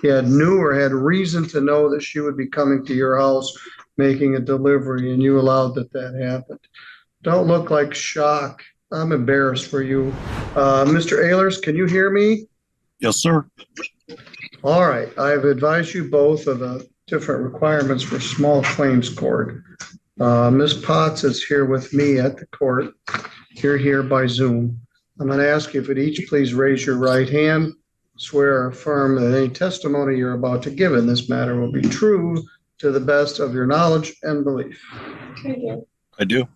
he had knew or had reason to know that she would be coming to your house making a delivery, and you allowed that happened. Don't look like shock. I'm embarrassed for you. Mr. Ehlers, can you hear me? Yes, sir. All right. I've advised you both of the different requirements for small claims court. Ms. Potts is here with me at the court. You're here by Zoom. I'm going to ask you if you'd each please raise your right hand, swear or affirm that any testimony you're about to give in this matter will be true to the best of your knowledge and belief. I do.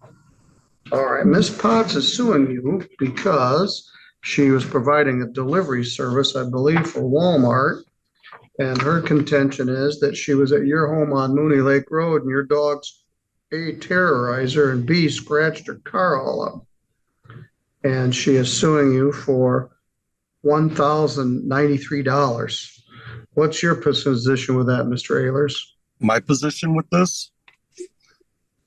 All right. Ms. Potts is suing you because she was providing a delivery service, I believe, for Walmart. And her contention is that she was at your home on Mooney Lake Road and your dogs A, terrorized her, and B, scratched her car all up. And she is suing you for $1,093. What's your position with that, Mr. Ehlers? My position with this?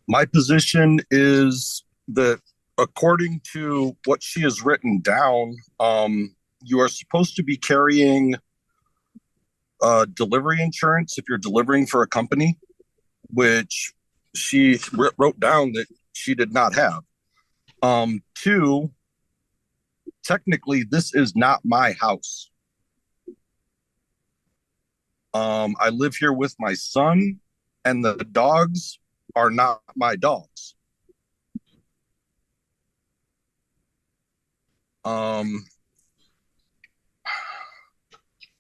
My position is that according to what she has written down, you are supposed to be carrying delivery insurance if you're delivering for a company, which she wrote down that she did not have. Two, technically, this is not my house. I live here with my son, and the dogs are not my dogs.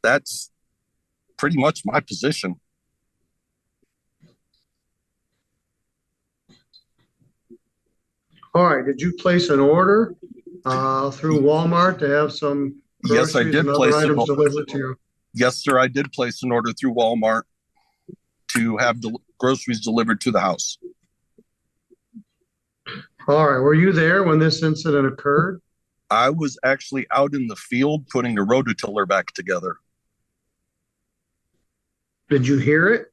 That's pretty much my position. All right. Did you place an order through Walmart to have some Yes, I groceries did and other place an items order. delivered to you? Yes, sir. I did place an order through Walmart to have groceries delivered to the house. All right. Were you there when this incident occurred? I was actually out in the field putting a rototiller back together. Did you hear it?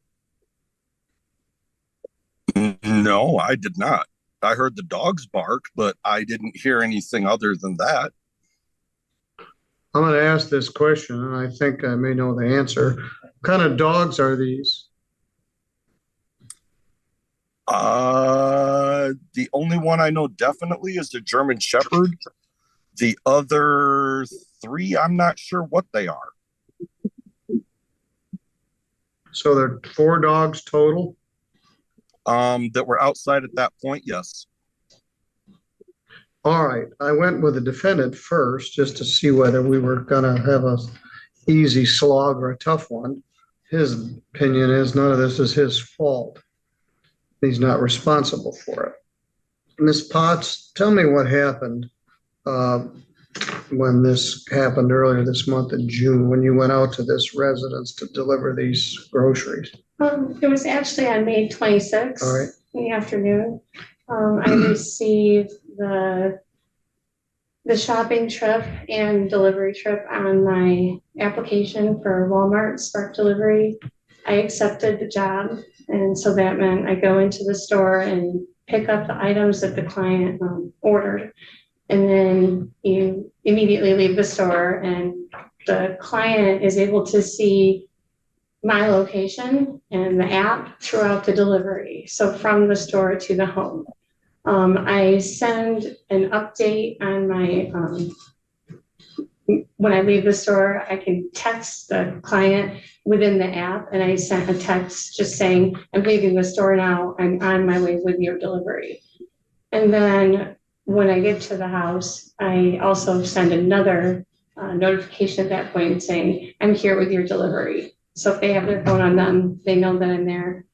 No, I did not. I heard the dogs bark, but I didn't hear anything other than that. I'm going to ask this question, and I think I may know the answer. What kind of dogs are these? The only one I know definitely is the German Shepherd. The other three, I'm not sure what they are. So there are 4 dogs total? That were outside at that point, yes. All right. I went with the defendant first just to see whether we were going to have a easy slog or a tough one. His opinion is none of this is his fault. He's not responsible for it. Ms. Potts, tell me what happened when this happened earlier this month in June, when you went out to this residence to deliver these groceries. It was actually on May 26th. All right. In the afternoon. I received the shopping trip and delivery trip on my application for Walmart Spark Delivery. I accepted the job, and so that meant I go into the store and pick up the items that the client ordered, and then you immediately leave the store and the client is able to see my location and the app throughout the delivery. So from the store to the home. I send an update on my, when I leave the store, I can text the client within the app, and I sent a text just saying, I'm leaving the store now, I'm on my way with your delivery. And then when I get to the house, I also send another notification at that point saying, I'm here with your delivery. So if they have their phone on them, they know that I'm there.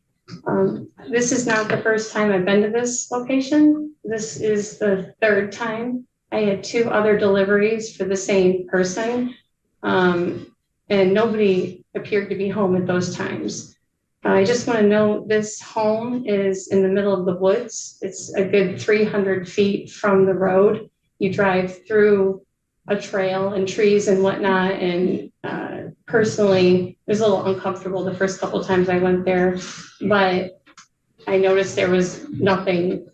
This is not the first time I've been to this location. This is the 3rd time. I had 2 other deliveries for the same person, and nobody appeared to be home at those times. I just want to note this home is in the middle of the woods. It's a good 300 feet from the road. You drive through a trail and trees and whatnot, and personally, it was a little uncomfortable the first couple of times I went there, but I noticed there was nothing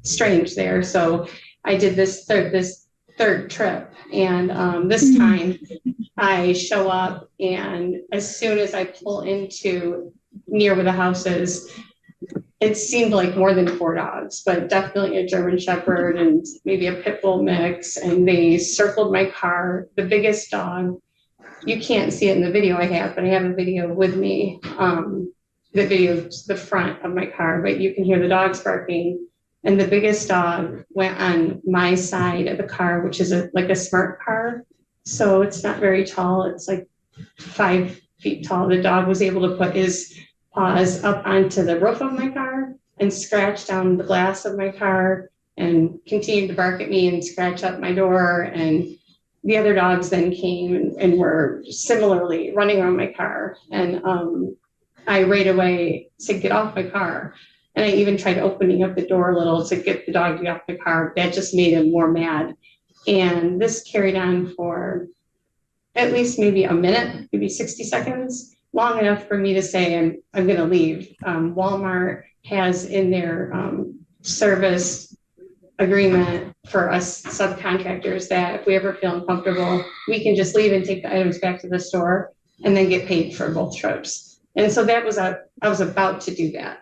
strange there. So I did this third trip, and this time I show up, and as soon as I pull into near where the house is, it seemed like more than 4 dogs, but definitely a German Shepherd and maybe a pit bull mix. And they circled my car. The biggest dog, you can't see it in the video I have, but I have a video with me. The video of the front of my car, but you can hear the dogs barking. And the biggest dog went on my side of the car, which is like a smart car. So it's not very tall. It's like 5 feet tall. The dog was able to put his paws up onto the roof of my car and scratch down the glass of my car and continued to bark at me and scratch up my door. And the other dogs then came and were similarly running around my car. And I right away said, get off my car. And I even tried opening up the door a little to get the dog to get off the car. That just made him more mad. And this carried on for at least maybe a minute, maybe 60 seconds, long enough for me to say, I'm going to leave. Walmart has in their service agreement for us subcontractors that if we ever feel uncomfortable, we can just leave and take the items back to the store and then get paid for both trips. And so I was about to do that.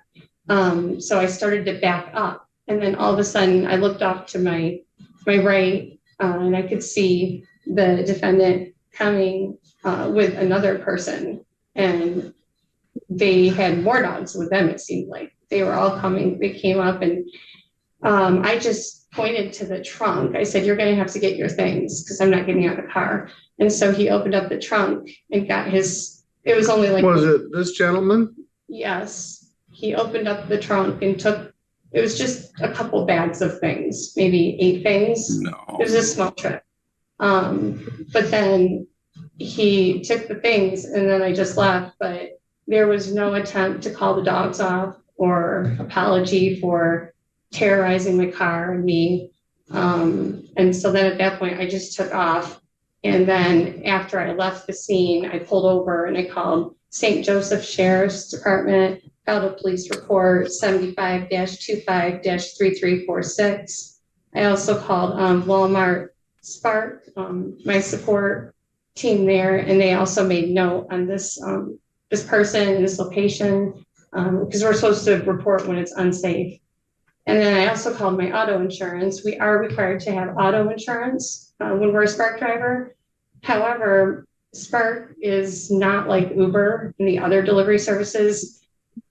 So I started to back up, and then all of a sudden I looked off to my right, and I could see the defendant coming with another person, and they had more dogs with them. It seemed like they were all coming. They came up, and I just pointed to the trunk. I said, "You're going to have to get your things because I'm not getting out of the car." And so he opened up the trunk and got his. It was only like. Was it this gentleman? Yes. He opened up the trunk and it was just a couple bags of things, maybe 8 things. No. It was a small trip. But then he took the things and then I just left, but there was no attempt to call the dogs off or apology for terrorizing my car and me. And so then at that point I just took off. And then after I left the scene, I pulled over and I called St. Joseph Sheriff's Department, filed a police report 75-25-3346. I also called Walmart Spark, my support team there, and they also made note on this person and this location because we're supposed to report when it's unsafe. And then I also called my auto insurance. We are required to have auto insurance when we're a Spark driver. However, Spark is not like Uber and the other delivery services.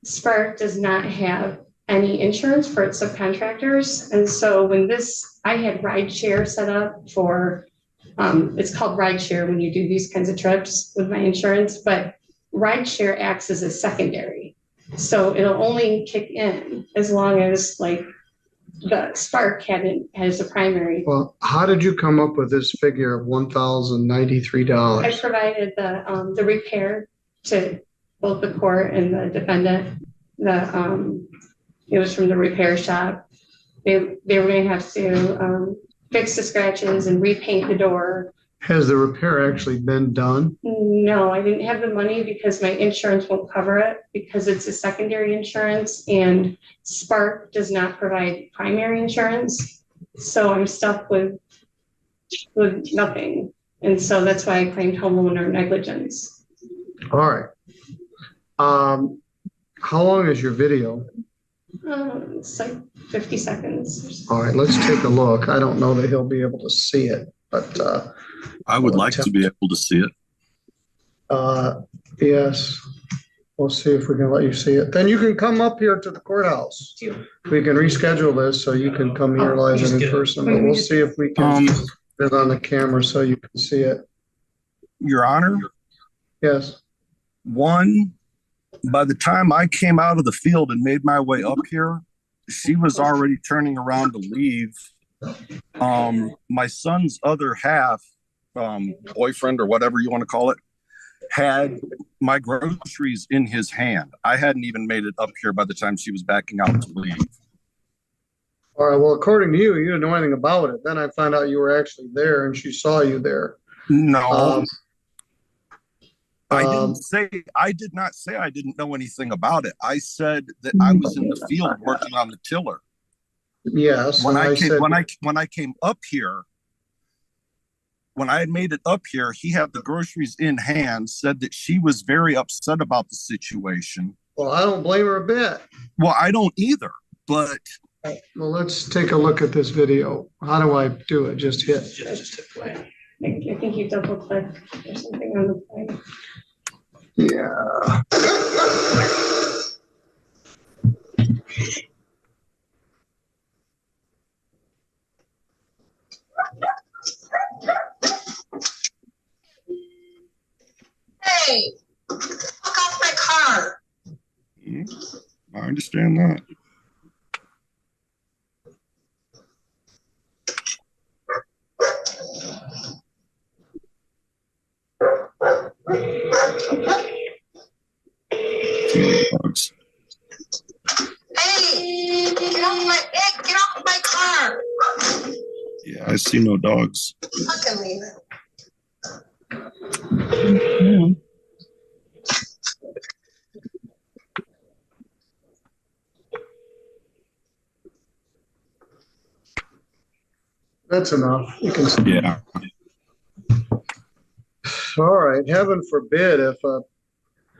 Spark does not have any insurance for its subcontractors. And so I had rideshare set up for, it's called rideshare when you do these kinds of trips with my insurance, but rideshare acts as a secondary. So it'll only kick in as long as like the Spark has a primary. Well, how did you come up with this figure of $1,093? I provided the repair to both the court and the defendant. It was from the repair shop. They were going to have to fix the scratches and repaint the door. Has the repair actually been done? No, I didn't have the money because my insurance won't cover it because it's a secondary insurance and Spark does not provide primary insurance. So I'm stuck with nothing. And so that's why I claimed homeowner negligence. All right. How long is your video? It's like 50 seconds. All right, let's take a look. I don't know that he'll be able to see it, but I would like to be able to see it. yes, we'll see if we can let you see it. Then you can come up here to the courthouse. We can reschedule this so you can come here live and in person, but we'll see if we can get it on the camera so you can see it. Your Honor, Yes. by the time I came out of the field and made my way up here, she was already turning around to leave. My son's other half, boyfriend or whatever you want to call it, had my groceries in his hand. I hadn't even made it up here by the time she was backing out to leave. All right, well, according to you, you didn't know anything about it. Then I found out you were actually there and she saw you there. No. I did not say I didn't know anything about it. I said that I was in the field working on the tiller. Yes. When I came up here, when I had made it up here, he had the groceries in hand, said that she was very upset about the situation. Well, I don't blame her a bit. Well, I don't either, but Well, let's take a look at this video. How do I do it? Just hit play. I think you double click or something on the play. Yeah. Hey, fuck off my car. I understand that. Dogs. Hey, get off my car. Yeah, I see no dogs. Fucking leave it. That's enough. You can see. Yeah. All right. Heaven forbid if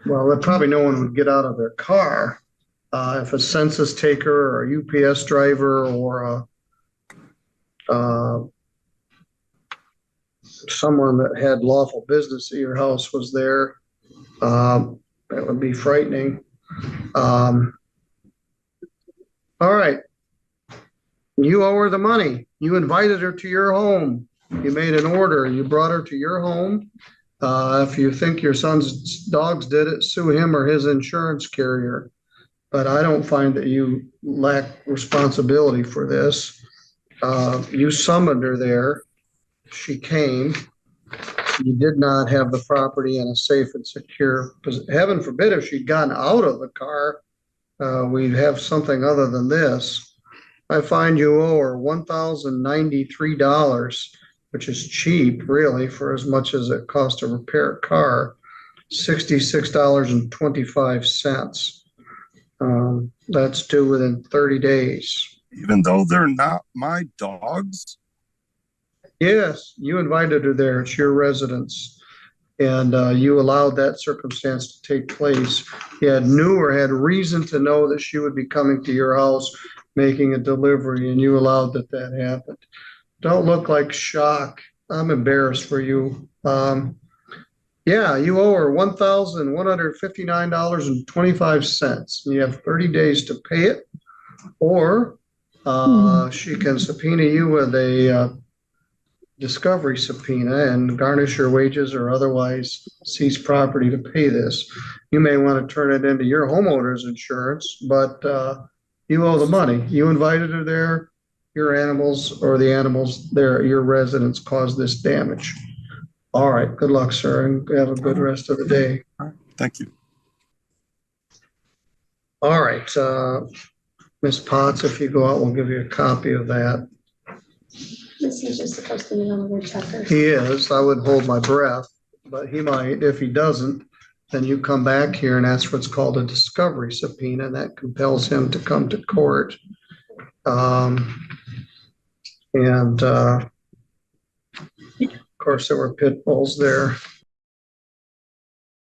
probably no one would get out of their car. If a census taker or a UPS driver or someone that had lawful business at your house was there, that would be frightening. All right. You owe her the money. You invited her to your home. You made an order. You brought her to your home. If you think your son's dogs did it, sue him or his insurance carrier. But I don't find that you lack responsibility for this. You summoned her there. She came. You did not have the property in a safe and secure, because heaven forbid if she'd gotten out of the car, we'd have something other than this. I find you owe her $1,093, which is cheap, really, for as much as it costs to repair a car. $66.25. That's due within 30 days. Even though they're not my dogs? Yes, you invited her there. It's your residence. And you allowed that circumstance to take place. You knew or had reason to know that she would be coming to your house, making a delivery, and you allowed that happened. Don't look like shock. I'm embarrassed for you. Yeah, you owe her $1,159.25. You have 30 days to pay it, or she can subpoena you with a discovery subpoena and garnish your wages or otherwise seize property to pay this. You may want to turn it into your homeowner's insurance, but you owe the money. You invited her there. Your animals or the animals there, your residents caused this damage. All right. Good luck, sir, and have a good rest of the day. All right. Thank you. All right. Ms. Potts, if you go out, we'll give you a copy of that. This is just supposed to be on the checker. He is. I would hold my breath, but he might. If he doesn't, then you come back here and ask what's called a discovery subpoena. That compels him to come to court. Of course, there were pit bulls there.